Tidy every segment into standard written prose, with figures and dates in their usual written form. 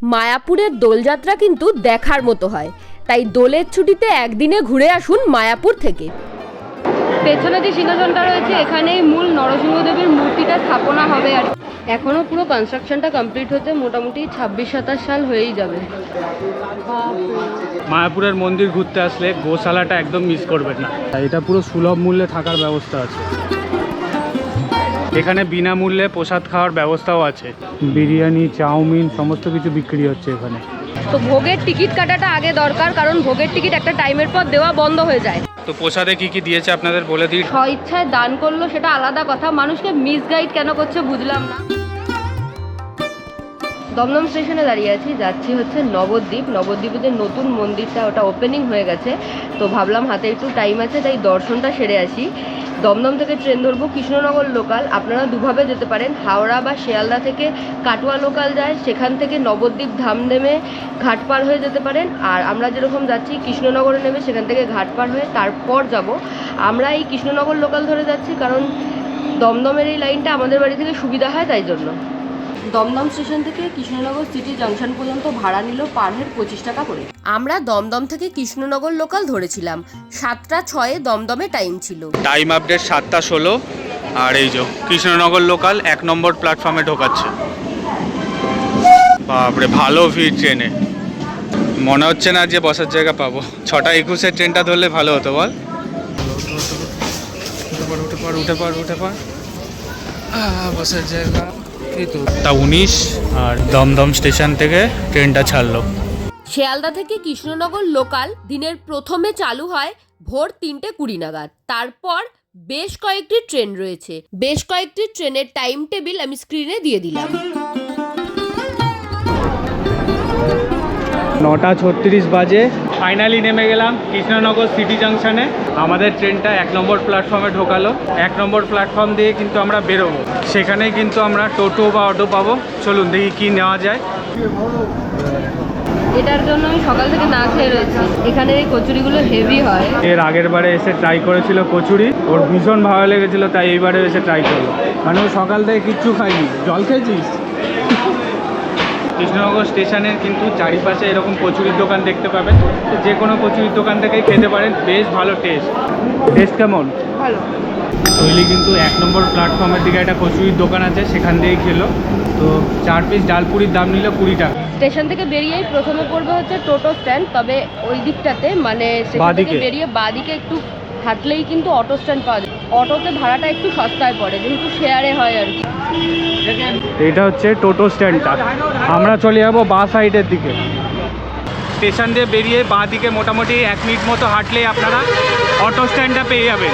মায়াপুরের দোলযাত্রা কিন্তু দেখার মতো হয়, তাই দোলের ছুটিতে একদিনে ঘুরে আসুন মায়াপুর থেকে। পেছনে যে সিংহাসনটা রয়েছে এখানেই মূল নরসিংহদেবের মূর্তিটা স্থাপনা হবে। আর এখনো পুরো কনস্ট্রাকশনটা কমপ্লিট হতে মোটামুটি 26-27 সাল হয়েই যাবে। মায়াপুরের মন্দির ঘুরতে আসলে গোশালাটা একদম মিস করবেন না। এটা পুরো সুলভ মূল্যে থাকার ব্যবস্থা আছে। এখানে বিনামূল্যে প্রসাদ খাওয়ার ব্যবস্থাও আছে। বিরিয়ানি, চাউমিন সমস্ত কিছু বিক্রি হচ্ছে এখানে। তো ভোগের টিকিট কাটাটা আগে দরকার, কারণ ভোগের টিকিট একটা টাইমের পর দেওয়া বন্ধ হয়ে যায়। তো প্রসাদে কি কি দিয়েছে আপনাদের বলে দিই। স্বইচ্ছায় দান করলো সেটা আলাদা কথা, মানুষকে মিসগাইড কেন করছে বুঝলাম না। দমদম স্টেশনে দাঁড়িয়ে আছি, যাচ্ছি হচ্ছে নবদ্বীপ। নবদ্বীপে যে নতুন মন্দিরটা ওটা ওপেনিং হয়ে গেছে, তো ভাবলাম হাতে একটু টাইম আছে তাই দর্শনটা সেরে আসি। দমদম থেকে ট্রেন ধরবো কৃষ্ণনগর লোকাল। আপনারা দুভাবে যেতে পারেন, হাওড়া বা শিয়ালদা থেকে কাটোয়া লোকাল যায়, সেখান থেকে নবদ্বীপ ধাম নেমে ঘাট পার হয়ে যেতে পারেন। আর আমরা যেরকম যাচ্ছি কৃষ্ণনগরে নেমে সেখান থেকে ঘাট পার হয়ে তারপর যাব। আমরা এই কৃষ্ণনগর লোকাল ধরে যাচ্ছি কারণ দমদমের এই লাইনটা আমাদের বাড়ি থেকে সুবিধা হয়, তাই জন্য। দমদম স্টেশন থেকে কৃষ্ণনগর সিটি জাংশন পর্যন্ত ভাড়া নিল পার হেড 25 টাকা করে। আমরা দমদম থেকে কৃষ্ণনগর লোকাল ধরেছিলাম, 7:06 দমদমে টাইম ছিল। Time update 7:16। আর এই যে কৃষ্ণনগর লোকাল 1 নম্বর প্ল্যাটফর্মে ঢোকাচ্ছে। বাপরে ভালো ভিড় ট্রেনে, মনে হচ্ছে না যে বসার জায়গা পাবো। 6:21 ট্রেনটা ধরলে ভালো হতো বল। উঠে পার বসার জায়গা তা 19। আর দমদম স্টেশন থেকে ট্রেনটা ছাড়লো। শিয়ালদা থেকে কৃষ্ণনগর লোকাল দিনের প্রথমে চালু হয় ভোর 3:20 নাগাদ। তারপর বেশ কয়েকটি ট্রেন রয়েছে। বেশ কয়েকটি ট্রেনের টাইম টেবিল আমি স্ক্রিনে দিয়ে দিলাম। 9:36 বাজে ফাইনালি নেমে গেলাম কৃষ্ণনগর সিটি জাংশনে। আমাদের ট্রেনটা 1 নম্বর প্ল্যাটফর্মে ঢোকালো। 1 নম্বর প্ল্যাটফর্ম দিয়ে কিন্তু আমরা বেরোবো, সেখানে কিন্তু আমরা টোটো বা অটো পাবো। চলুন দেখি কি নেওয়া যায়। এটার জন্য আমি সকাল থেকে না খেয়ে রয়েছি। এখানের এই কচুরিগুলো হেভি হয়। এর আগের বারে এসে ট্রাই করেছিল কচুরি, ওর ভীষণ ভালো লেগেছিল, তাই এইবারে এসে ট্রাই করলো। মানে ও সকাল থেকে কিচ্ছু খাইনি। জল খেয়েছিস? কৃষ্ণনগর স্টেশনের কিন্তু চারিপাশে এরকম কচুরির দোকান দেখতে পাবেন, তো যে কোনো কচুরির দোকান থেকেই খেতে পারেন। বেশ ভালো টেস্ট কেমন? ভালো। শৈলী কিন্তু 1 নম্বর প্ল্যাটফর্মের দিকে একটা কচুরির দোকান আছে, সেখান দিয়েই খেলো। তো 4 পিস ডালপুরির দাম নিল 20 টাকা। স্টেশন থেকে বেরিয়েই প্রথমে পড়বে হচ্ছে টোটো স্ট্যান্ড, তবে ওই দিকটাতে মানে স্টেশন থেকে বেরিয়ে বাঁদিকে একটু হাঁটলেই কিন্তু অটো স্ট্যান্ড পাওয়া যায়। অটোতে ভাড়াটা একটু সস্তায় পড়ে যেহেতু শেয়ারে হয় আর কি। এটা হচ্ছে টোটো স্ট্যান্ডটা। আমরা চলে যাবো বাঁ সাইডের দিকে। স্টেশন দিয়ে বেরিয়ে বাঁ দিকে মোটামুটি 1 মিনিট মতো হাঁটলেই আপনারা অটো স্ট্যান্ডটা পেয়ে যাবেন।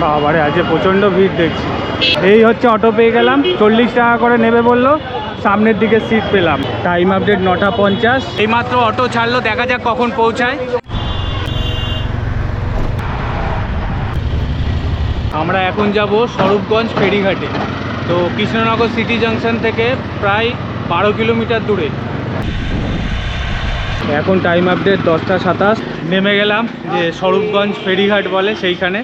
বাবারে আজকে প্রচণ্ড ভিড় দেখছি। এই হচ্ছে অটো পেয়ে গেলাম, 40 টাকা করে নেবে বললো। সামনের দিকে সিট পেলাম। Time update 9:50। এইমাত্র অটো ছাড়লো, দেখা যাক কখন পৌঁছায়। আমরা এখন যাব স্বরূপগঞ্জ ফেরিঘাটে। তো কৃষ্ণনগর সিটি জাংশন থেকে প্রায় 12 কিলোমিটার দূরে। এখন টাইম আপডেট 10:27। নেমে গেলাম যে স্বরূপগঞ্জ ফেরিঘাট বলে সেইখানে।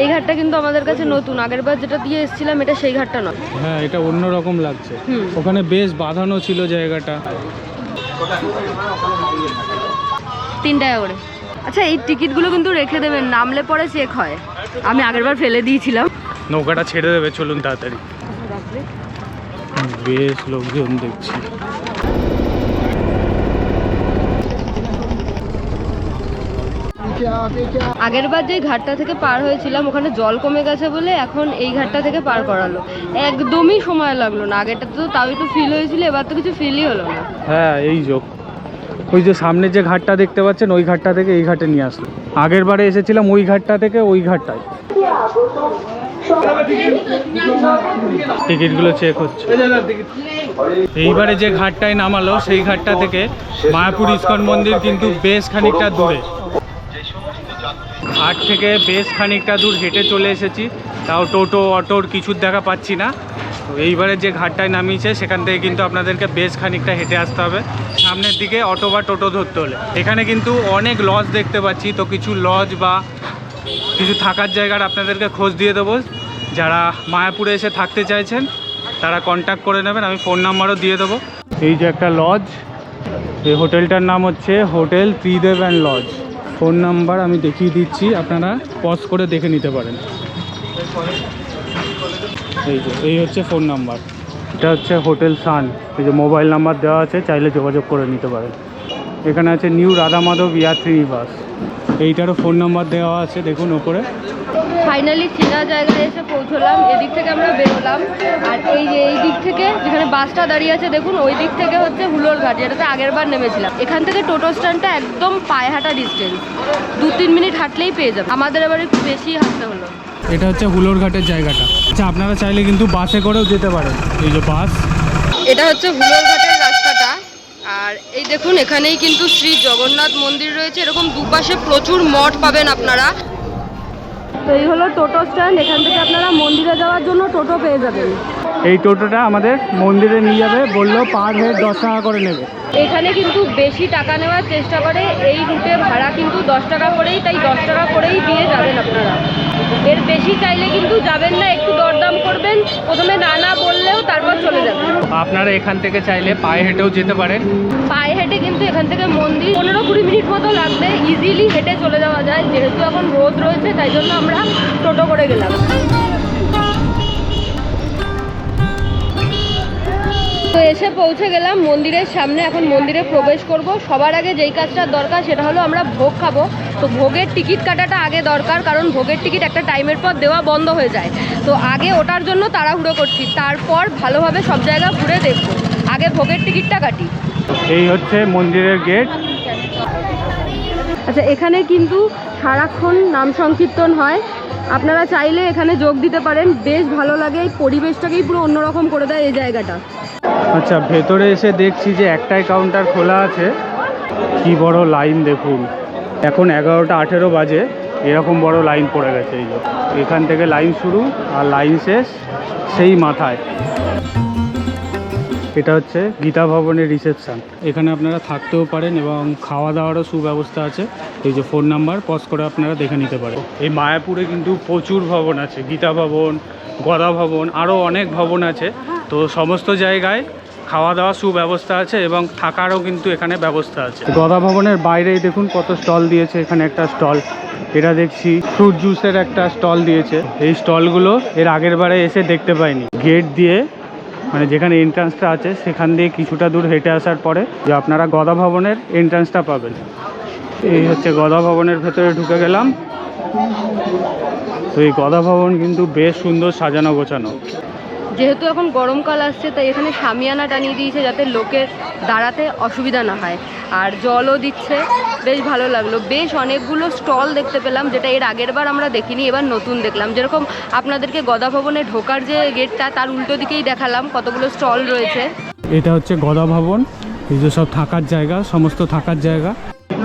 এই ঘাটটা কিন্তু আমাদের কাছে নতুন, আগের বার যেটা দিয়ে এসেছিলাম এটা সেই ঘাটটা নয়। হ্যাঁ, এটা অন্যরকম লাগছে। ওখানে বেশ বাঁধানো ছিল জায়গাটা। 3 টাকা করে। আচ্ছা, এই টিকিটগুলো কিন্তু রেখে দেবেন, নামলে পরে চেক হয়। আমি আগের বার ফেলে দিয়েছিলাম। নৌকাটা ছেড়ে দেবে, চলুন তাড়াতাড়ি। বেশ লোকজন দেখছি। আগের বার যে ঘাটটা থেকে পার হয়েছিলাম ওখানে জল কমে গেছে বলে এখন এই ঘাটটা থেকে পার করালো। একদমই সময় লাগলো না। আগেরটা তো তাও একটু ফিল হয়েছিল, এবার তো কিছু ফিলই হলো না। হ্যাঁ, এই যোগ ওই যে সামনে যে ঘাটটা দেখতে পাচ্ছেন ওই ঘাটটা থেকে এই ঘাটে নিয়ে আসলো। আগের বারে এসেছিলাম ওই ঘাটটা থেকে ওই ঘাটটায়। টিকিটগুলো চেক হচ্ছে। এইবারে যে ঘাটটায় নামালো সেই ঘাটটা থেকে মায়াপুর ইস্কন মন্দির কিন্তু বেশ খানিকটা দূরে। ঘাট থেকে বেশ খানিকটা দূর হেঁটে চলে এসেছি, তাও টোটো অটোর কিছুর দেখা পাচ্ছি না। তো এইবারে যে ঘাটটায় নামিয়েছে সেখান থেকে কিন্তু আপনাদেরকে বেশ খানিকটা হেঁটে আসতে হবে সামনের দিকে অটো বা টোটো ধরতে হলে। এখানে কিন্তু অনেক লজ দেখতে পাচ্ছি, তো কিছু লজ বা কিছু থাকার জায়গার আপনাদেরকে খোঁজ দিয়ে দেবো। যারা মায়াপুরে এসে থাকতে চাইছেন তারা কন্ট্যাক্ট করে নেবেন, আমি ফোন নাম্বারও দিয়ে দেবো। এই যে একটা লজ, এই হোটেলটার নাম হচ্ছে hotel Tridev and lodge. Phone number আমি দেখিয়ে দিচ্ছি, আপনারা পজ করে দেখে নিতে পারেন। এই হচ্ছে ফোন নাম্বার, এটা হচ্ছে হোটেল সান। এই যে মোবাইল নাম্বার দেওয়া আছে, চাইলে যোগাযোগ করে নিতে পারেন। এখানে আছে নিউ রাধা মাধব ইয়াত্রী নিবাস, এইটারও ফোন নাম্বার দেওয়া আছে দেখুন ওপরে। ফাইনালি চেনা জায়গায় এসে পৌঁছলাম। এদিক থেকে আমরা বেরোলাম, আর এই যে এই দিক থেকে যেখানে বাসটা দাঁড়িয়ে আছে দেখুন, ওই দিক থেকে হচ্ছে হুলোর ঘাট, যেটাতে আগের বার নেমেছিলাম। এখান থেকে টোটো স্ট্যান্ডটা একদম পায়ে হাঁটা ডিস্টেন্স, 2-3 মিনিট হাঁটলেই পেয়ে যাবে। আমাদের এবার একটু বেশি হাঁটতে হলো। এটা হচ্ছে হুলোর ঘাটের জায়গাটা। আচ্ছা, আপনারা চাইলে কিন্তু বাসে করেও যেতে পারেন। এই যে বাস, এটা হচ্ছে হুলোর ঘাটের রাস্তাটা। আর এই দেখুন, এখানেই কিন্তু শ্রী জগন্নাথ মন্দির রয়েছে। এরকম দুপাশে প্রচুর মঠ পাবেন আপনারা। তো এই হলো টোটো স্ট্যান্ড, এখান থেকে আপনারা মন্দিরে যাওয়ার জন্য টোটো পেয়ে যাবেন। এই টোটোটা আমাদের মন্দিরে নিয়ে যাবে, বললো পার হেড 10 টাকা করে নেবে। এখানে কিন্তু বেশি টাকা নেওয়ার চেষ্টা করে, এই রুটে ভাড়া কিন্তু 10 টাকা করেই, তাই 10 টাকা করেই দিয়ে যাবেন আপনারা। এর বেশি চাইলে কিন্তু যাবেন না, একটু দরদাম করবেন, প্রথমে না না বললেও তারপর চলে যাবেন। আপনারা এখান থেকে চাইলে পায়ে হেঁটেও যেতে পারেন। পায়ে হেঁটে কিন্তু এখান থেকে মন্দির 15-20 মিনিট মতো লাগবে, ইজিলি হেঁটে চলে যাওয়া যায়। যেহেতু এখন রোদ রয়েছে, তাই জন্য আমরা টোটো করে গেলাম। তো এসে পৌঁছে গেলাম মন্দিরের সামনে, এখন মন্দিরে প্রবেশ করব। সবার আগে যেই কাজটার দরকার সেটা হলো আমরা ভোগ খাবো। তো ভোগের টিকিট কাটাটা আগে দরকার, কারণ ভোগের টিকিট একটা টাইমের পর দেওয়া বন্ধ হয়ে যায়। তো আগে ওটার জন্য তাড়াহুড়ো করছি, তারপর ভালোভাবে সব জায়গা ঘুরে দেখবো। আগে ভোগের টিকিটটা কাটি। এই হচ্ছে মন্দিরের গেট। আচ্ছা, এখানে কিন্তু সারাক্ষণ নাম সংকীর্তন হয়, আপনারা চাইলে এখানে যোগ দিতে পারেন। বেশ ভালো লাগে, এই পরিবেশটাকেই পুরো অন্যরকম করে দেয় এই জায়গাটা। আচ্ছা, ভেতরে এসে দেখছি যে একটাই কাউন্টার খোলা আছে। কি বড় লাইন দেখুন, এখন 11টা 18 বাজে, এরকম বড় লাইন পড়ে গেছে। এই যে এখান থেকে লাইন শুরু আর লাইন শেষ সেই মাথায়। এটা হচ্ছে গীতা ভবনের রিসেপশন, এখানে আপনারা থাকতেও পারেন এবং খাওয়া দাওয়ারও সুব্যবস্থা আছে। এই যে ফোন নাম্বার পজ করে আপনারা দেখে নিতে পারেন। এই মায়াপুরে কিন্তু প্রচুর ভবন আছে, গীতা ভবন, গদা ভবন, আরও অনেক ভবন আছে। তো সমস্ত জায়গায় খাওয়া দাওয়ার সুব্যবস্থা আছে এবং থাকারও কিন্তু এখানে ব্যবস্থা আছে। গদা ভবনের বাইরেই দেখুন কত স্টল দিয়েছে। এখানে একটা স্টল, এটা দেখছি ফ্রুট জুসের একটা স্টল দিয়েছে। এই স্টলগুলো এর আগের বারে এসে দেখতে পাইনি। গেট দিয়ে, মানে যেখানে এন্ট্রান্সটা আছে সেখান দিয়ে কিছুটা দূর হেঁটে আসার পরে যে আপনারা গদা ভবনের এন্ট্রান্সটা পাবেন। এই হচ্ছে গদা ভবনের ভেতরে ঢুকে গেলাম। তো এই গদা ভবন কিন্তু বেশ সুন্দর সাজানো গোছানো। যেহেতু এখন গরমকাল আসছে, তাই এখানে শামিয়ানা টানিয়ে দিয়েছে যাতে লোকের দাঁড়াতে অসুবিধা না হয়, আর জলও দিচ্ছে। বেশ ভালো লাগলো। বেশ অনেকগুলো স্টল দেখতে পেলাম, যেটা এর আগের বার আমরা দেখিনি, এবার নতুন দেখলাম। যেরকম আপনাদেরকে গদা ভবনে ঢোকার যে গেটটা, তার উল্টো দিকেই দেখালাম কতগুলো স্টল রয়েছে। এটা হচ্ছে গদা ভবন, এই যে সব থাকার জায়গা, সমস্ত থাকার জায়গা।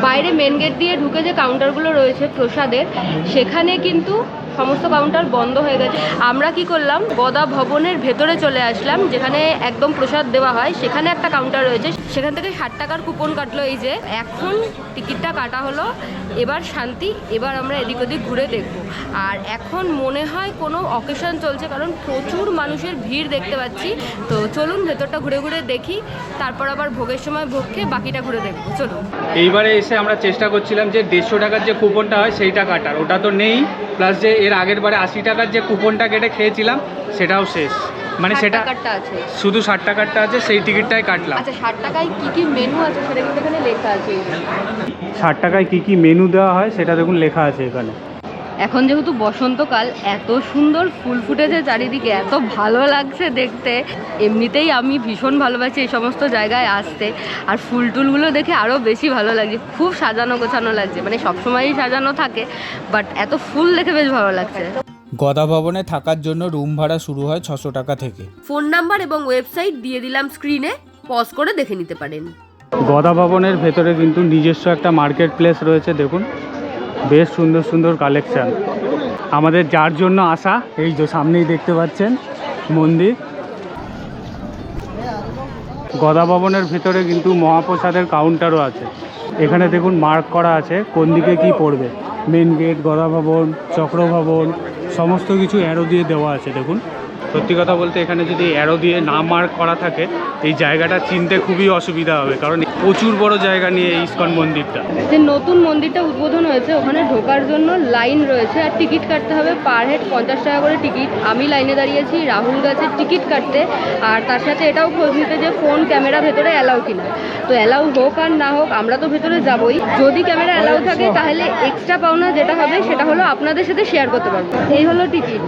বাইরে মেন গেট দিয়ে ঢুকে যে কাউন্টারগুলো রয়েছে প্রসাদের, সেখানে কিন্তু সমস্ত কাউন্টার বন্ধ হয়ে গেছে। আমরা কি করলাম, গদা ভবনের ভেতরে চলে আসলাম, যেখানে একদম প্রসাদ দেওয়া হয়। সেখানে একটা কাউন্টার রয়েছে, সেখান থেকে 60 টাকার কুপন কাটলো। এই যে এখন টিকিটটা কাটা হলো, এবার শান্তি। এবার আমরা এদিক ওদিক ঘুরে দেখবো। আর এখন মনে হয় কোনো অকেশন চলছে, কারণ প্রচুর মানুষের ভিড় দেখতে পাচ্ছি। তো চলুন ভেতরটা ঘুরে ঘুরে দেখি, তারপর আবার ভোগের সময় ভোগ খেয়ে বাকিটা ঘুরে দেখবো। চলুন। এইবারে এসে আমরা চেষ্টা করছিলাম যে 150 টাকার যে কুপনটা হয় সেইটা কাটার, ওটা তো নেই। প্লাস যে এর আগের বারে 80 টাকার যে কুপনটা কেটে খেয়েছিলাম সেটাও শেষ, মানে সেটা আছে, শুধু 60 টাকারটা আছে, সেই টিকিটটাই কাটলাম। আচ্ছা, 60 টাকায় কি কি মেনু আছে সেটা কিন্তু এখানে লেখা আছে। 60 টাকায় কি কি মেনু দেওয়া হয় সেটা দেখুন লেখা আছে এখানে। এখন যেহেতু বসন্তকাল, এত সুন্দর ফুল ফুটেছে চারিদিকে, এত ভালো লাগছে দেখতে। এমনিতেই আমি ভীষণ ভালোবাসি এই সমস্ত জায়গায় আসতে, আর ফুল টুলগুলো দেখে আরও বেশি ভালো লাগছে। খুব সাজানো গোছানো লাগছে, মানে সবসময়ই সাজানো থাকে, বাট এত ফুল দেখে বেশ ভালো লাগছে। গদা ভবনে থাকার জন্য রুম ভাড়া শুরু হয় 600 টাকা থেকে। ফোন নাম্বার এবং ওয়েবসাইট দিয়ে দিলাম স্ক্রিনে, পজ করে দেখে নিতে পারেন। গদা ভবনের ভেতরে কিন্তু নিজস্ব একটা মার্কেট প্লেস রয়েছে, দেখুন বেশ সুন্দর সুন্দর কালেকশান। আমাদের যার জন্য আসা, এই যে সামনেই দেখতে পাচ্ছেন মন্দির। গদা ভবনের ভিতরে কিন্তু মহাপ্রসাদের কাউন্টারও আছে। এখানে দেখুন মার্ক করা আছে কোন দিকে কি পড়বে। মেন গেট, গদা ভবন, চক্র ভবন, সমস্ত কিছু অ্যারো দিয়ে দেওয়া আছে দেখুন। সত্যি কথা বলতে এখানে যদি অ্যারো দিয়ে না মার্ক করা থাকে এই জায়গাটা চিনতে খুবই অসুবিধা হবে, কারণ প্রচুর বড় জায়গা নিয়ে এই ইসকন মন্দিরটা। যে নতুন মন্দিরটা উদ্বোধন হয়েছে ওখানে ঢোকার জন্য লাইন রয়েছে আর টিকিট কাটতে হবে, পার হেড 50 টাকা করে টিকিট। আমি লাইনে দাঁড়িয়েছি, রাহুল গেছে টিকিট কাটতে, আর তার সাথে এটাও খোঁজ নিতে যে ফোন ক্যামেরা ভেতরে অ্যালাউ কিনা। তো অ্যালাউ হোক আর না হোক আমরা তো ভেতরে যাবই, যদি ক্যামেরা অ্যালাউ থাকে তাহলে এক্সট্রা পাওনা যেটা হবে সেটা হলো আপনাদের সাথে শেয়ার করতে পারবো। এই হলো টিকিট।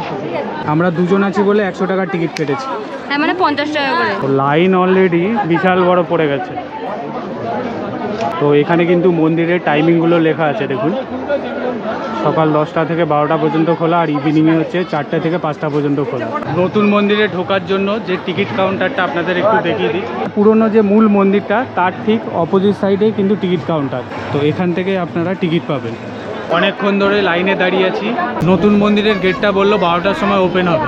আমরা দুজন আছি বলে 100 টাকার টিকিট কেটেছি। হ্যাঁ, মানে 50 টাকা করে। তো লাইন অলরেডি বিশাল বড় পড়ে গেছে। তো এখানে কিন্তু মন্দিরের টাইমিংগুলো লেখা আছে দেখুন, সকাল 10টা থেকে 12টা পর্যন্ত খোলা, আর ইভিনিংয়ে হচ্ছে 4টা থেকে 5টা পর্যন্ত খোলা। নতুন মন্দিরে ঢোকার জন্য যে টিকিট কাউন্টারটা আপনাদের একটু দেখিয়ে দিই, পুরনো যে মূল মন্দিরটা তার ঠিক অপোজিট সাইডেই কিন্তু টিকিট কাউন্টার। তো এখান থেকে আপনারা টিকিট পাবেন। অনেকক্ষণ ধরে লাইনে দাঁড়িয়ে আছি। নতুন মন্দিরের গেটটা বললো 12টার সময় ওপেন হবে,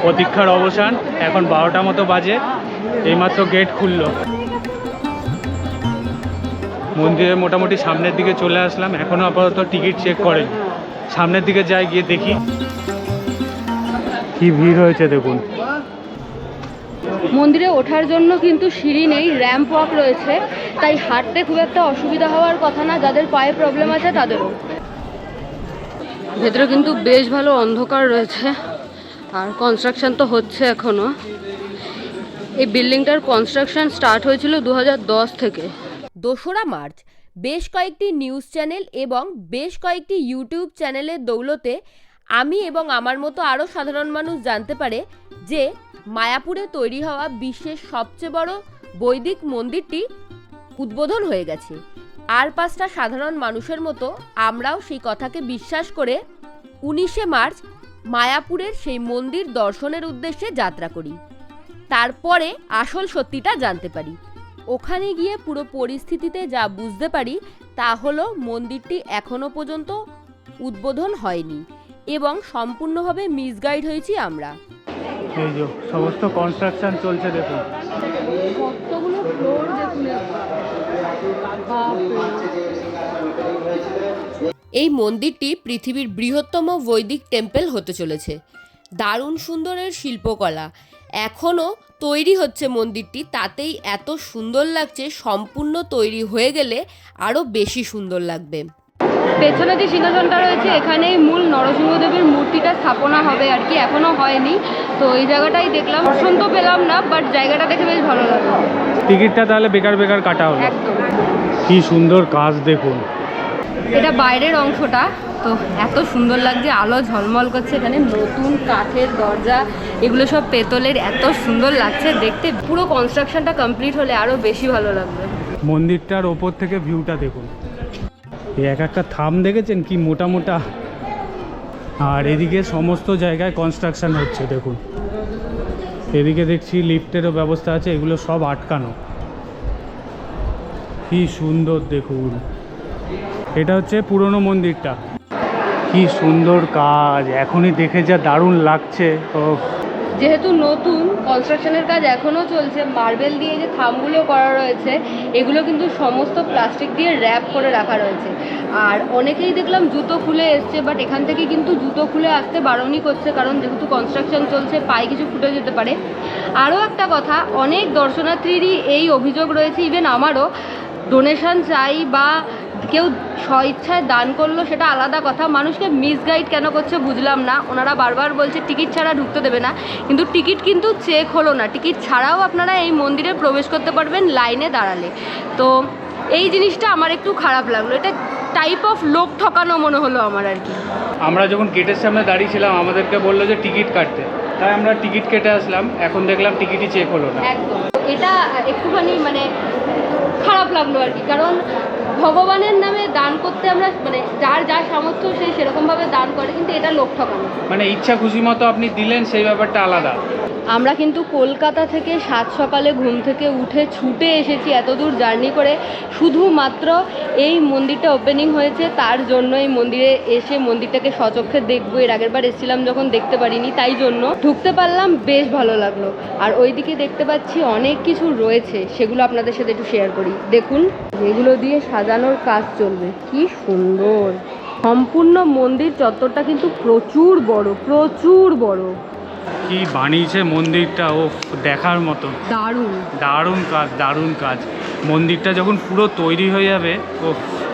প্রতীক্ষার অবসান। এখন 12টা মতো বাজে, এইমাত্র গেট খুললো। মন্দিরের মোটামুটি সামনের দিকে চলে আসলাম, এখনও আপাতত টিকিট চেক করেন। সামনের দিকে যাই, গিয়ে দেখি কি ভিড় হয়েছে দেখুন। মন্দিরে ওঠার জন্য কিন্তু সিঁড়ি নেই, র্যাম্প ওয়াক রয়েছে, তাই হাঁটতে খুব একটা অসুবিধা হওয়ার কথা না, যাদের পায়ে প্রবলেম আছে তাদেরও। ভেতরে কিন্তু বেশ ভালো অন্ধকার রয়েছে, আর কনস্ট্রাকশন তো হচ্ছে এখনো। এই বিল্ডিংটার কনস্ট্রাকশন স্টার্ট হয়েছিল 2010 থেকে। 2রা মার্চ বেশ কয়েকটি নিউজ চ্যানেল এবং বেশ কয়েকটি ইউটিউব চ্যানেলের দৌলতে আমি এবং আমার মতো আরও সাধারণ মানুষ জানতে পারে যে মায়াপুরে তৈরি হওয়া বিশ্বের সবচেয়ে বড় বৈদিক মন্দিরটি উদ্বোধন হয়ে গেছে। আর 5টা সাধারণ মানুষের মতো আমরাও সেই কথাকে বিশ্বাস করে 19শে মার্চ মায়াপুরের সেই মন্দির দর্শনের উদ্দেশ্যে যাত্রা করি। তারপরে আসল সত্যিটা জানতে পারি। ওখানে গিয়ে পুরো পরিস্থিতিতে যা বুঝতে পারি তা হলো মন্দিরটি এখনো পর্যন্ত উদ্বোধন হয়নি এবং সম্পূর্ণভাবে মিসগাইড হয়েছি আমরা। এই যে সমস্ত কনস্ট্রাকশন চলছে দেখুন। কতগুলো ফ্লোর দেখুন। এই মন্দিরটি পৃথিবীর বৃহত্তম বৈদিক টেম্পল হতে চলেছে। দারুণ সুন্দরের শিল্পকলা, এখনও তৈরি হচ্ছে মন্দিরটি, তাতেই এত সুন্দর লাগছে। সম্পূর্ণ তৈরি হয়ে গেলে আরও বেশি সুন্দর লাগবে। পেছনে যে সিংহাসনটা রয়েছে এখানেই মূল নরসিংহদেবের মূর্তিটা স্থাপনা হবে আর কি, এখনো হয়নি। তো এই জায়গাটাই দেখলাম, দর্শন তো পেলাম না, বাট জায়গাটা দেখে বেশ ভালো লাগলো। টিকিটটা তাহলে বেকার বেকার কাটা হলো। একদম। কি সুন্দর কাজ দেখুন। এটা বাইরের অংশটা, তো এত সুন্দর লাগছে, আলো ঝলমল করছে, এখানে নতুন কাঠের দরজা, এগুলো সব পেতলের, এত সুন্দর লাগছে দেখতে। পুরো কনস্ট্রাকশনটা কমপ্লিট হলে আরও বেশি ভালো লাগবে। মন্দিরটার ওপর থেকে ভিউটা দেখুন। এই এক একটা থাম দেখেছেন কি মোটা মোটা, আর এদিকে সমস্ত জায়গায় কনস্ট্রাকশন হচ্ছে দেখুন। এদিকে দেখছি লিফটেরও ব্যবস্থা আছে, এগুলো সব আটকানো। কি সুন্দর দেখুন। এটা হচ্ছে পুরনো মন্দিরটা। কি সুন্দর কাজ, এখনই দেখে যা দারুণ লাগছে। ও যেহেতু নতুন, কনস্ট্রাকশনের কাজ এখনও চলছে, মার্বেল দিয়ে যে থামগুলো করা রয়েছে এগুলো কিন্তু সমস্ত প্লাস্টিক দিয়ে র্যাপ করে রাখা রয়েছে। আর অনেকেই দেখলাম জুতো খুলে এসছে, বাট এখান থেকে কিন্তু জুতো খুলে আসতে বারণই করছে, কারণ যেহেতু কনস্ট্রাকশন চলছে পায়ে কিছু ফুটে যেতে পারে। আরও একটা কথা, অনেক দর্শনার্থীরই এই অভিযোগ রয়েছে, ইভেন আমারও, ডোনেশন চাই বা কেউ স্বইচ্ছায় দান করলো সেটা আলাদা কথা, মানুষকে মিসগাইড কেন করছে বুঝলাম না। ওনারা বারবার বলছে টিকিট ছাড়া ঢুকতে দেবে না, কিন্তু টিকিট কিন্তু চেক হলো না। টিকিট ছাড়াও আপনারা এই মন্দিরে প্রবেশ করতে পারবেন লাইনে দাঁড়ালে। তো এই জিনিসটা আমার একটু খারাপ লাগলো, এটা টাইপ অফ লোক ঠকানো মনে হলো আমার আর কি। আমরা যখন গেটের সামনে দাঁড়িয়েছিলাম আমাদেরকে বললো যে টিকিট কাটতে, তাই আমরা টিকিট কেটে আসলাম। এখন দেখলাম টিকিটই চেক হলো না। একদম, এটা একটুখানি মানে খারাপ লাগলো আর কি, কারণ ভগবানের নামে দান করতে আমরা মানে যার যা সামর্থ্য সে সেরকমভাবে দান করে, কিন্তু এটা লোক ঠকানো। মানে ইচ্ছা খুশি মতো আপনি দিলেন, সেই ব্যাপারটা আলাদা। আমরা কিন্তু কলকাতা থেকে 7 সকালে ঘুম থেকে উঠে ছুটে এসেছি এত দূর জার্নি করে, শুধুমাত্র এই মন্দিরটা ওপেনিং হয়েছে তার জন্য। এই মন্দিরে এসে মন্দিরটাকে সচক্ষে দেখবো, এর আগের বার এসেছিলাম যখন দেখতে পারিনি, তাই জন্য ঢুকতে পারলাম, বেশ ভালো লাগলো। আর ওইদিকে দেখতে পাচ্ছি অনেক কিছু রয়েছে, সেগুলো আপনাদের সাথে একটু শেয়ার করি। দেখুন, এগুলো দিয়ে সাজানোর কাজ চলবে, কি সুন্দর। সম্পূর্ণ মন্দির চত্বরটা কিন্তু প্রচুর বড়, প্রচুর বড়। কি বানিয়েছে মন্দিরটা, ও দেখার মতো। দারুণ। দারুণ কাজ, দারুণ কাজ। মন্দিরটা যখন পুরো তৈরি হয়ে যাবে, ও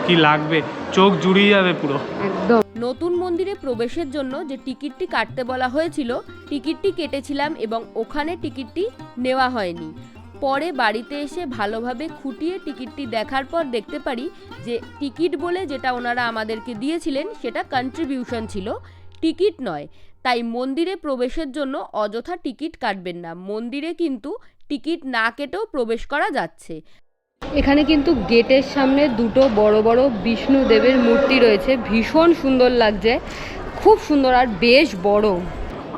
কি লাগবে, চোখ জুড়িয়ে যাবে পুরো একদম। নতুন মন্দিরে প্রবেশের জন্য যে টিকিটটি কাটতে বলা হয়েছিল, টিকিটটি কেটেছিলাম এবং ওখানে টিকিটটি নেওয়া হয়নি। পরে বাড়িতে এসে ভালোভাবে খুঁটিয়ে টিকিটটি দেখার পর দেখতে পারি যে টিকিট বলে যেটা ওনারা আমাদেরকে দিয়েছিলেন সেটা কন্ট্রিবিউশন ছিল, টিকিট নয়। তাই মন্দিরে প্রবেশের জন্য অযথা টিকিট কাটবেন না, মন্দিরে কিন্তু টিকিট না কেটেও প্রবেশ করা যাচ্ছে। এখানে কিন্তু গেটের সামনে দুটো বড় বড় বিষ্ণু দেবের মূর্তি রয়েছে, ভীষণ সুন্দর লাগছে, খুব সুন্দর আর বেশ বড়।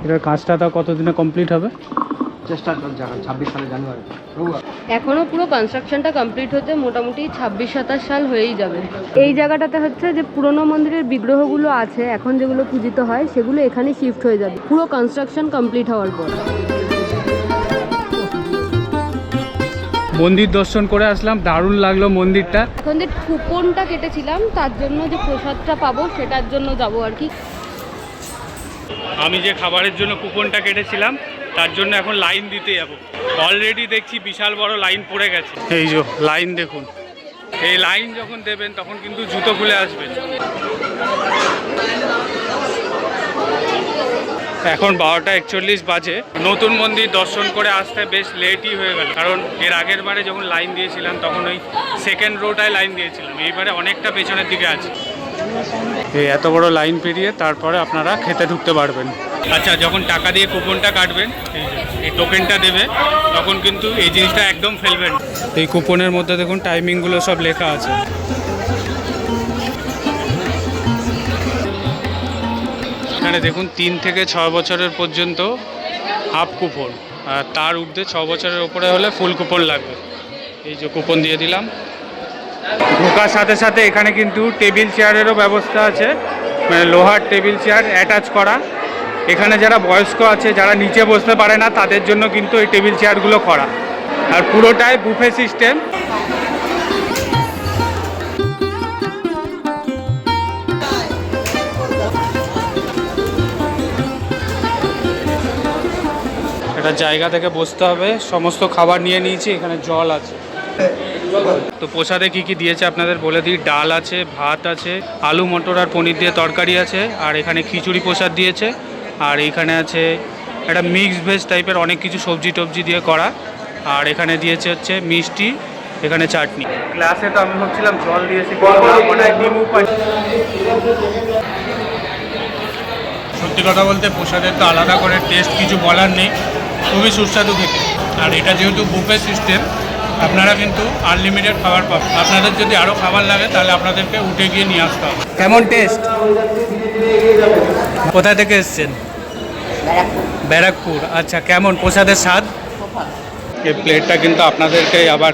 এটার কাজটা তা কতদিনে কমপ্লিট হবে? চেষ্টা করছে এখন 26 সালে জানুয়ারি। এখনো পুরো কনস্ট্রাকশনটা কমপ্লিট হতে মোটামুটি 26-27 সাল হয়েই যাবে। এই জায়গাটাতে হচ্ছে যে পুরনো মন্দিরের বিগ্রহগুলো আছে এখন যেগুলো পূজিত হয় সেগুলো এখানে শিফট হয়ে যাবে পুরো কনস্ট্রাকশন কমপ্লিট হওয়ার পর। মন্দির দর্শন করে আসলাম, দারুণ লাগলো মন্দিরটা। এখন যে কুপনটা কেটেছিলাম তার জন্য যে প্রসাদটা পাবো সেটার জন্য যাবো আর কি। আমি যে খাবারের জন্য কুপনটা কেটেছিলাম তার জন্য এখন লাইন দিতে যাবো। অলরেডি দেখছি বিশাল বড় লাইন পড়ে গেছে। এই যে লাইন দেখুন, এই লাইন যখন দেবেন তখন কিন্তু জুতো খুলে আসবেন। এখন 12:41 বাজে। নতুন মন্দির দর্শন করে আসতে বেশ লেটই হয়ে গেল, কারণ এর আগের বারে যখন লাইন দিয়েছিলাম তখন ওই সেকেন্ড রোটায় লাইন দিয়েছিলাম, এইবারে অনেকটা পেছনের দিকে আছে। এই এত বড় লাইন পেরিয়ে তারপরে আপনারা খেতে ঢুকতে পারবেন। আচ্ছা, যখন টাকা দিয়ে কুপনটা কাটবেন, এই টোকেনটা দেবে, তখন কিন্তু এই জিনিসটা একদম ফেলবেন। এই কুপনের মধ্যে দেখুন টাইমিংগুলো সব লেখা আছে। এখানে দেখুন 3 থেকে 6 বছরের পর্যন্ত হাফ কুপন, আর তার ঊর্ধ্বে 6 বছরের ওপরে হলে ফুল কুপন লাগবে। এই যে কুপন দিয়ে দিলাম। ঢোকার সাথে সাথে এখানে কিন্তু টেবিল চেয়ারেরও ব্যবস্থা আছে, মানে লোহার টেবিল চেয়ার অ্যাটাচ করা। এখানে যারা বয়স্ক আছে, যারা নিচে বসতে পারে না, তাদের জন্য কিন্তু এই টেবিল চেয়ারগুলো করা। আর পুরোটাই বুফে সিস্টেম। একটা জায়গা থেকে বসতে হবে, সমস্ত খাবার নিয়ে নিয়েছি, এখানে জল আছে। তো প্রসাদে কি কি দিয়েছে আপনাদের বলে দিই। ডাল আছে, ভাত আছে, আলু মটর আর পনির দিয়ে তরকারি আছে, আর এখানে খিচুড়ি প্রসাদ দিয়েছে, আর এইখানে আছে একটা মিক্স ভেজ টাইপের অনেক কিছু সবজি টবজি দিয়ে করা, আর এখানে দিয়েছে হচ্ছে মিষ্টি, এখানে চাটনি। গ্লাসে তো আমি ভাবছিলাম জল দিয়েছে, নিমু পানি। সত্যি কথা বলতে প্রসাদের তো আলাদা করে টেস্ট কিছু বলার নেই, খুবই সুস্বাদু খেতে। আর এটা যেহেতু বুফে সিস্টেম, আপনারা কিন্তু আনলিমিটেড খাবার পাবেন। আপনাদের যদি আরও খাবার লাগে তাহলে আপনাদেরকে উঠে গিয়ে নিয়ে আসতে হবে। কেমন টেস্ট? কোথা থেকে এসছেন? ব্যারাকপুর। আচ্ছা, কেমন প্রসাদের স্বাদ? এই প্লেটটা কিন্তু আপনাদেরকে আবার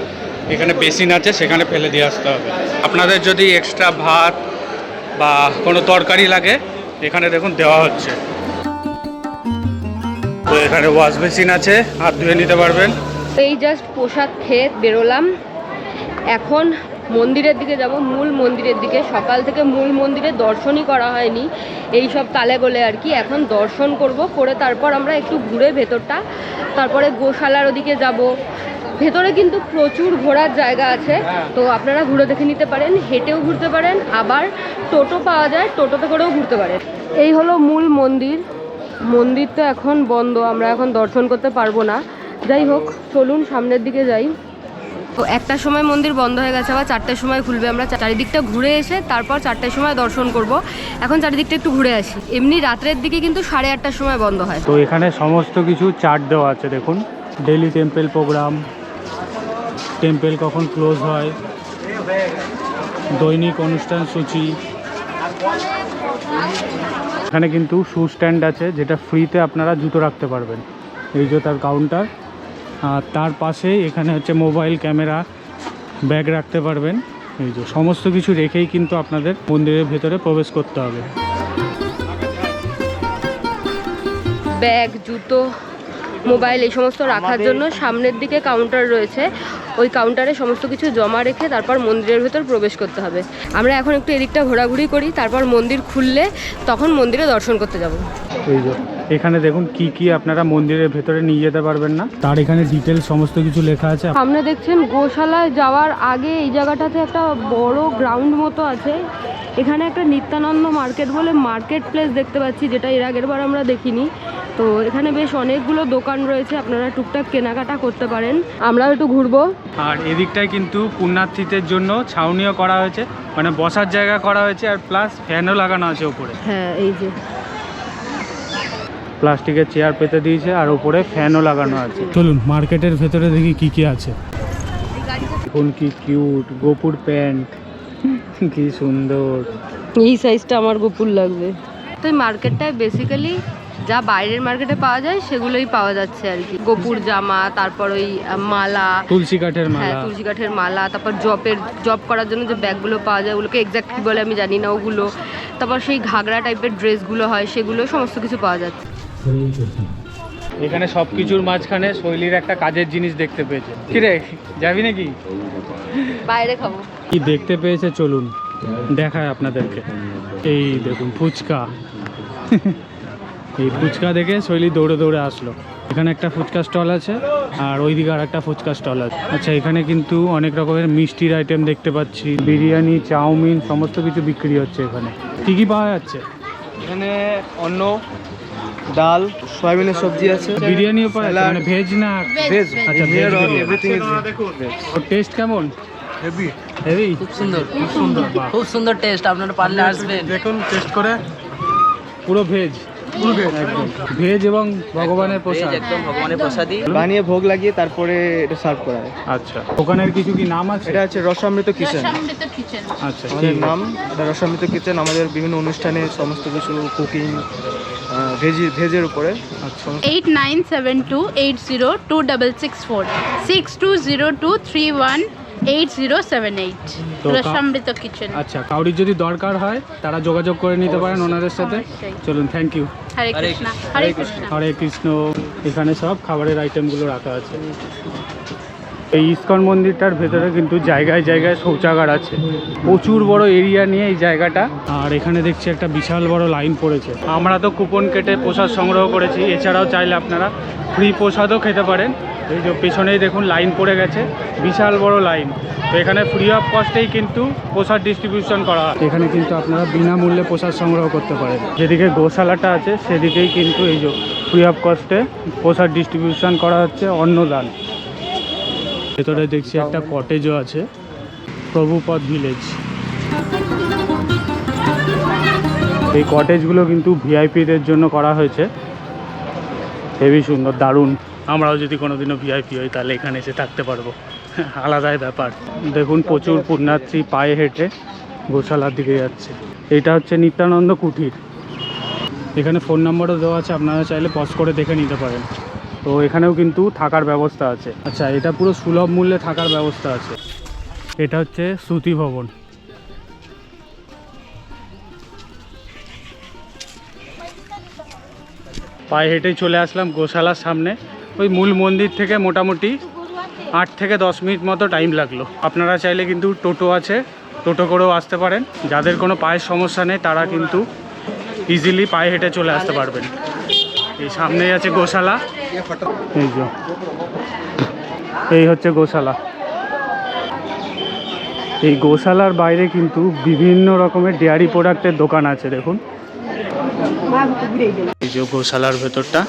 এখানে বেসিন আছে, সেখানে ফেলে দিয়ে আসতে হবে। আপনাদের যদি এক্সট্রা ভাত বা কোনো তরকারি লাগে, এখানে দেখুন দেওয়া হচ্ছে। তো এখানে ওয়াশ বেসিন আছে, হাত ধুয়ে নিতে পারবেন। এই জাস্ট প্রসাদ খেয়ে বেরোলাম, এখন মন্দিরের দিকে যাব, মূল মন্দিরের দিকে। সকাল থেকে মূল মন্দিরে দর্শনই করা হয়নি, এই সব তালে গোলে আর কি। এখন দর্শন করব, করে তারপর আমরা একটু ঘুরে ভেতরটা, তারপরে গোশালার ওদিকে যাব। ভেতরে কিন্তু প্রচুর ঘোরার জায়গা আছে, তো আপনারা ঘুরে দেখে নিতে পারেন, হেঁটেও ঘুরতে পারেন, আবার টোটো পাওয়া যায়, টোটোতে করেও ঘুরতে পারেন। এই হলো মূল মন্দির। মন্দির তো এখন বন্ধ, আমরা এখন দর্শন করতে পারবো না। যাই হোক, চলুন সামনের দিকে যাই। তো 1টার সময় মন্দির বন্ধ হয়ে গেছে, আবার 4টার সময় খুলবে। আমরা চারিদিকটা ঘুরে এসে তারপর 4টার সময় দর্শন করব। এখন চারিদিকটা একটু ঘুরে আসি। এমনি রাত্রের দিকে কিন্তু 8:30টার সময় বন্ধ হয়। তো এখানে সমস্ত কিছু চার্ট দেওয়া আছে দেখুন, ডেইলি টেম্পল প্রোগ্রাম, টেম্পল কখন ক্লোজ হয়, দৈনিক অনুষ্ঠান সূচি। এখানে কিন্তু শু স্ট্যান্ড আছে, যেটা ফ্রিতে আপনারা জুতো রাখতে পারবেন। এই যে তার কাউন্টার, আর তার পাশেই এখানে হচ্ছে মোবাইল ক্যামেরা, ব্যাগ রাখতে পারবেন। এই যে সমস্ত কিছু রেখেই কিন্তু আপনাদের মন্দিরের ভেতরে প্রবেশ করতে হবে। ব্যাগ, জুতো, মোবাইল এই সমস্ত রাখার জন্য সামনের দিকে কাউন্টার রয়েছে। ওই কাউন্টারে সমস্ত কিছু জমা রেখে তারপর মন্দিরের ভেতর প্রবেশ করতে হবে। আমরা এখন একটু এদিকটা ঘোরাঘুরি করি, তারপর মন্দির খুললে তখন মন্দিরে দর্শন করতে যাব। এই যে এখানে দেখুন কি কি আপনারা মন্দিরের ভেতরে নিয়ে যেতে পারবেন না, তার এখানে ডিটেলস সমস্ত কিছু লেখা আছে। সামনে দেখছেন গোশালায় যাওয়ার আগে এই জায়গাটাতে একটা বড় গ্রাউন্ড মতো আছে। এখানে একটা নিত্যানন্দ মার্কেট বলে মার্কেট প্লেস দেখতে পাচ্ছি, যেটা এর আগের বার আমরা দেখিনি। তো এখানে বেশ অনেকগুলো দোকান রয়েছে, আপনারা টুকটাক কেনাকাটা করতে পারেন। আমরাও একটু ঘুরবো। আর এদিকটায় কিন্তু পুণ্যার্থীদের জন্য ছাউনিও করা হয়েছে, মানে বসার জায়গা করা হয়েছে, আর প্লাস ফ্যানও লাগানো আছে উপরে। হ্যাঁ, এই যে প্লাস্টিকের চেয়ার পেতে দিয়েছে আর উপরে ফ্যানও লাগানো আছে। চলুন মার্কেটের ভেতরে দেখি কি কি আছে। দেখুন কি কিউট গোপুর প্যান্ট, কি সুন্দর। এই সাইজটা আমার গোপুর লাগবে। তো এই মার্কেটটায় বেসিক্যালি যা বাইরের মার্কেটে পাওয়া যায় সেগুলোই পাওয়া যাচ্ছে আর কি। গোপুর জামা, তারপর ওই মালা, তুলসী কাঠের হ্যাঁ মালা, তুলসী কাঠের মালা, তারপর জব করার জন্য যে ব্যাগগুলো পাওয়া যায় ওগুলোকে এক্স্যাক্ট কী বলে আমি জানি না, ওগুলো, তারপর সেই ঘাগরা টাইপের ড্রেসগুলো হয় সেগুলো, সমস্ত কিছু পাওয়া যাচ্ছে। এখানে সব কিছুর মাঝখানে শৈলীর একটা কাজের জিনিস দেখতে পেয়েছে। কিরে যাবি নাকি? বাইরে খাবো। কি দেখতে পেয়েছে চলুন দেখায় আপনাদেরকে। এই দেখুন ফুচকা। এই ফুচকা দেখে শৈলী দৌড়ে দৌড়ে আসলো। এখানে একটা ফুচকা স্টল আছে আর ওইদিকে আর একটা ফুচকা স্টল আছে। আচ্ছা, এখানে কিন্তু অনেক রকমের মিষ্টির আইটেম দেখতে পাচ্ছি, বিরিয়ানি, চাউমিন, সমস্ত কিছু বিক্রি হচ্ছে। এখানে কি কি পাওয়া যাচ্ছে? এখানে অন্ন, ডাল, সয়াবিনের সবজি আছে, বিরিয়ানিও পাওয়া যাচ্ছে, মানে ভেজ না? ভেজ। আচ্ছা, veg everything is or test কেমন? হেভি। হেভি, খুব সুন্দর, খুব সুন্দর। বাহ, খুব সুন্দর টেস্ট, আপনারা পারলে আসবেন। দেখুন টেস্ট করে। পুরো ভেজ, পুরো ভেজ একদম ভেজ এবং ভগবানের ভেজ প্রসাদ। একদম ভগবানের প্রসাদী। বানিয়ে ভোগ লাগিয়ে তারপরে এটা সার্ভ করা হয়। আচ্ছা, দোকানের কিছু কি নাম আছে? এটা হচ্ছে রসামৃত কিচেন। আচ্ছা, আমাদের ঠিক নাম এটা রসামৃত কিচেন। আমাদের বিভিন্ন অনুষ্ঠানে সমস্ত কিছু কুকিং ভেজের উপরে। আচ্ছা, 8972802664 6202318078 তো রসামৃত কিচেন। আচ্ছা, কাউরির যদি দরকার হয় তারা যোগাযোগ করে নিতে পারেন ওনাদের সাথে। অবশ্যই। চলুন, থ্যাংক ইউ। হরে হরে কৃষ্ণ, কৃষ্ণ। হরে কৃষ্ণ। হরে কৃষ্ণ। এখানে সব খাবারের আইটেমগুলো রাখা আছে। এই ইস্কন মন্দিরটার ভেতরে কিন্তু জায়গায় জায়গায় শৌচাগার আছে, প্রচুর বড় এরিয়া নিয়ে এই জায়গাটা। আর এখানে দেখছি একটা বিশাল বড় লাইন পড়েছে। আমরা তো কুপন কেটে প্রসাদ সংগ্রহ করেছি, এছাড়াও চাইলে আপনারা ফ্রি প্রসাদও খেতে পারেন। এই যে পেছনেই দেখুন লাইন পড়ে গেছে, বিশাল বড় লাইন। তো এখানে ফ্রি অফ কস্টেই কিন্তু প্রসাদ ডিস্ট্রিবিউশন করা হয়। এখানে কিন্তু আপনারা বিনামূল্যে প্রসাদ সংগ্রহ করতে পারেন। যেদিকে গোশালাটা আছে সেদিকেই কিন্তু এই যে ফ্রি অফ কস্টে প্রসাদ ডিস্ট্রিবিউশন করা হচ্ছে, অন্নদান। ভেতরে দেখছি একটা কটেজও আছে, প্রভুপদ ভিলেজ। এই কটেজগুলো কিন্তু ভিআইপিদের জন্য করা হয়েছে, হেভি সুন্দর, দারুণ। আমরাও যদি কোনোদিনও ভিআইপি হই তাহলে এখানে এসে থাকতে পারবো, আলাদাই ব্যাপার। দেখুন প্রচুর পুণ্যার্থী পায়ে হেঁটে গোশালার দিকে যাচ্ছে। এটা হচ্ছে নিত্যানন্দ কুঠির। এখানে ফোন নাম্বারও দেওয়া আছে, আপনারা চাইলে পজ করে দেখে নিতে পারেন। তো এখানেও কিন্তু থাকার ব্যবস্থা আছে। আচ্ছা, এটা পুরো সুলভ মূল্যে থাকার ব্যবস্থা আছে। এটা হচ্ছে শ্রুতি ভবন। পায়ে হেঁটেই চলে আসলাম গোশালার সামনে। ওই মূল মন্দির থেকে মোটামুটি 8 থেকে 10 মিনিট মতো টাইম লাগলো। আপনারা চাইলে কিন্তু টোটো আছে, টোটো করেও আসতে পারেন। যাদের কোনো পায়ের সমস্যা নেই তারা কিন্তু ইজিলি পায়ে হেঁটে চলে আসতে পারবেন। এই সামনেই আছে গোশালা। এই যে এই হচ্ছে গোশালা। এই গোশালার বাইরে কিন্তু বিভিন্ন রকমের ডেয়ারি প্রোডাক্টের দোকান আছে। দেখুন এই যে গোশালার ভেতরটা।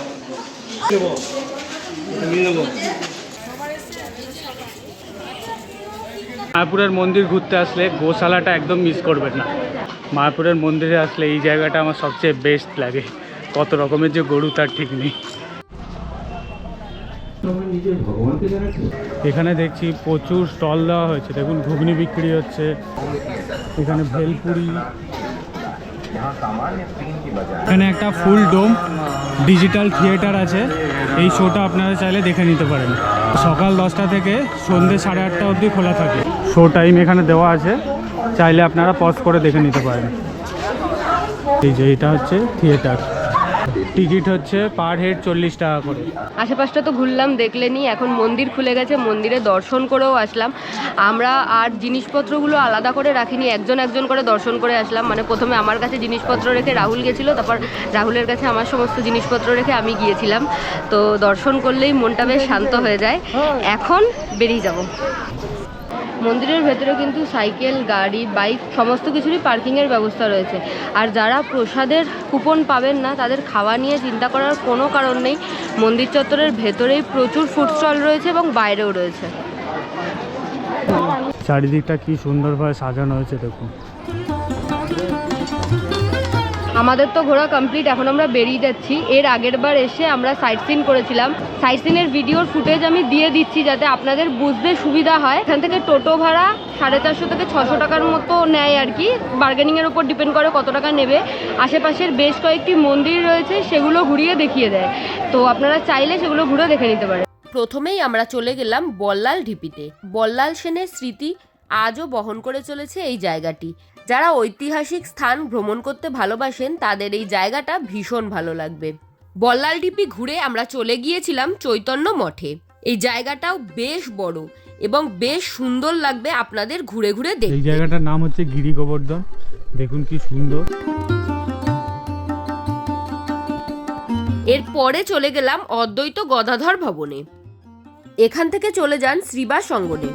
মায়াপুরের মন্দির ঘুরতে আসলে গোশালাটা একদম মিস করবেন না। মায়াপুরের মন্দিরে আসলে এই জায়গাটা আমার সবচেয়ে বেস্ট লাগে। কত রকমের যে গরু তার ঠিক নেই। এখানে দেখছি প্রচুর স্টল দেওয়া হয়েছে। দেখুন ঘুগনি বিক্রি হচ্ছে, এখানে ভেলপুরি। এখানে একটা ফুল ডোম ডিজিটাল থিয়েটার আছে, এই শোটা আপনারা চাইলে দেখে নিতে পারেন। সকাল 10টা থেকে সন্ধ্যে 8:30 অবধি খোলা থাকে। শো টাইম এখানে দেওয়া আছে, চাইলে আপনারা পজ করে দেখে নিতে পারেন। এই যে এটা হচ্ছে থিয়েটার। টিকিট হচ্ছে পার হেড 40 টাকা করে। আশেপাশটা তো ঘুরলাম, দেখলেনি। এখন মন্দির খুলে গেছে, মন্দিরে দর্শন করেও আসলাম। আমরা আর জিনিসপত্রগুলো আলাদা করে রাখিনি, একজন একজন করে দর্শন করে আসলাম। মানে প্রথমে আমার কাছে জিনিসপত্র রেখে রাহুল গেছিলো, তারপর রাহুলের কাছে আমার সমস্ত জিনিসপত্র রেখে আমি গিয়েছিলাম। তো দর্শন করলেই মনটা বেশ শান্ত হয়ে যায়। এখন বেরিয়ে যাব। মন্দিরের ভেতরে কিন্তু সাইকেল, গাড়ি, বাইক সমস্ত কিছুরই পার্কিংয়ের ব্যবস্থা রয়েছে। আর যারা প্রসাদের কুপন পাবেন না তাদের খাওয়া নিয়ে চিন্তা করার কোনো কারণ নেই। মন্দির চত্বরের ভেতরেই প্রচুর ফুড স্টল রয়েছে এবং বাইরেও রয়েছে। চারিদিকটা কি সুন্দরভাবে সাজানো হয়েছে দেখুন। আমাদের তো ঘোরা কমপ্লিট, এখন আমরা বেরিয়ে যাচ্ছি। এর আগের বার এসে আমরা সাইট সিন করেছিলাম। সাইট সিনের ভিডিওর ফুটেজ আমি দিয়ে দিচ্ছি যাতে আপনাদের বুঝতে সুবিধা হয়। এখান থেকে টোটো ভাড়া 450 থেকে 600 টাকার মতো নেয় আর কি। বার্গেনিংয়ের উপর ডিপেন্ড করে কত টাকা নেবে। আশেপাশের বেশ কয়েকটি মন্দির রয়েছে, সেগুলো ঘুরিয়ে দেখিয়ে দেয়। তো আপনারা চাইলে সেগুলো ঘুরে দেখে নিতে পারেন। প্রথমেই আমরা চলে গেলাম বল্লাল ঢিপিতে। বল্লাল সেনের স্মৃতি আজও বহন করে চলেছে এই জায়গাটি। যারা ঐতিহাসিক স্থান ভ্রমণ করতে ভালোবাসেন তাদের এই জায়গাটা ভীষণ ভালো লাগবে। বল্লাল ঢিপি ঘুরে আমরা চলে গিয়েছিলাম চৈতন্য মঠে। এই জায়গাটাও বেশ বড় এবং বেশ সুন্দর লাগবে আপনাদের ঘুরে ঘুরে এই দেখতে। জায়গাটার নাম হচ্ছে গিরি গোবর্ধন, দেখুন কি সুন্দর। এরপরে চলে গেলাম অদ্বৈত গদাধর ভবনে। এখান থেকে চলে যান শ্রীবাস অঙ্গনে।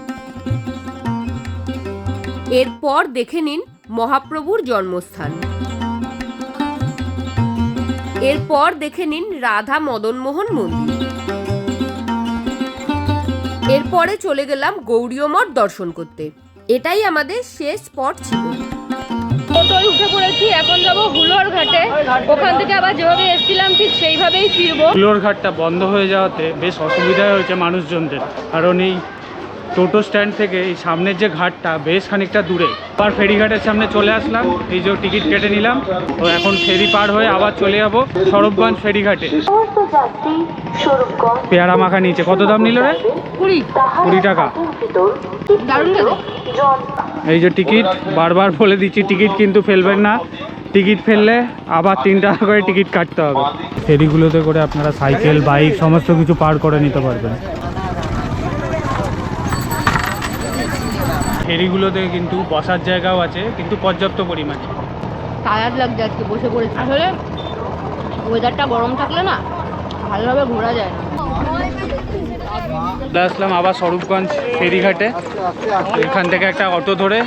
এরপর দেখে নিন মহাপ্রভুর জন্মস্থান। এরপর দেখে নিন রাধা মদনমোহন মন্দির। এরপরে চলে গেলাম গৌড়ীয় মঠ দর্শন করতে। এটাই আমাদের শেষ স্পট ছিল। টোটোয় উঠে পড়েছি, এখন যাবো হুলোর ঘাটে। ওখান থেকে আবার যেভাবে এসেছিলাম ঠিক সেইভাবেই ফিরবো। হুলোর ঘাটটা বন্ধ হয়ে যাওয়াতে বেশ অসুবিধা হয়েছে মানুষজনদের, কারণ এই টোটো স্ট্যান্ড থেকে এই সামনের যে ঘাটটা বেশ খানিকটা দূরে। আবার ফেরিঘাটের সামনে চলে আসলাম, এই যে টিকিট কেটে নিলাম। তো এখন ফেরি পার হয়ে আবার চলে যাবো সরবগঞ্জ ফেরিঘাটে। পেয়ারা মাখা নিচে কত দাম নিল রে? 20 টাকা। দারুণ গেল। এই যে টিকিট, বারবার বলে দিচ্ছি টিকিট কিন্তু ফেলবেন না। টিকিট ফেললে আবার 3 টাকা করে টিকিট কাটতে হবে। ফেরিগুলোতে করে আপনারা সাইকেল, বাইক সমস্ত কিছু পার করে নিতে পারবেন। ফেরিগুলোতে কিন্তু বসার জায়গাও আছে, কিন্তু পর্যাপ্ত পরিমাণে। টায়ার্ড লাগছে আজকে, বসে পড়েছি। আসলে ওয়েদারটা গরম থাকলে না ভালোভাবে ঘোরা যায় না। চলে আসলাম আবার স্বরূপগঞ্জ ফেরিঘাটে। এখান থেকে একটা অটো ধরে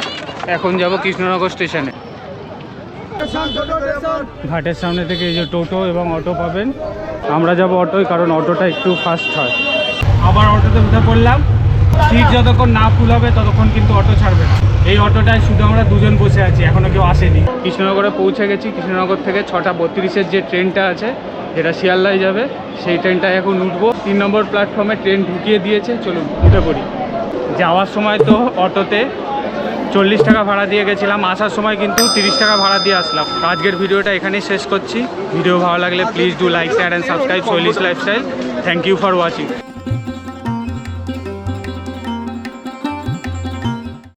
এখন যাব কৃষ্ণনগর স্টেশনে। ঘাটের সামনে থেকে এই যে টোটো এবং অটো পাবেন। আমরা যাব অটোয়, কারণ অটোটা একটু ফাস্ট হয়। আবার অটোতে উঠে পড়লাম। সিট যতক্ষণ না ফুল হবে ততক্ষণ কিন্তু অটো ছাড়বে না। এই অটোটায় শুধু আমরা দুজন বসে আছি, এখনও কেউ আসেনি। কৃষ্ণনগরে পৌঁছে গেছি। কৃষ্ণনগর থেকে 6:32-এর যে ট্রেনটা আছে, যেটা শিয়ালদায় যাবে, সেই ট্রেনটায় এখন উঠবো। 3 নম্বর প্ল্যাটফর্মে ট্রেন ঢুকিয়ে দিয়েছে, চলুন উঠে পড়ি। যাওয়ার সময় তো অটোতে 40 টাকা ভাড়া দিয়ে গেছিলাম, আসার সময় কিন্তু 30 টাকা ভাড়া দিয়ে আসলাম। আজকের ভিডিওটা এখানেই শেষ করছি। ভিডিও ভালো লাগলে please do like, share and subscribe শৈলীস lifestyle. Thank you for watching.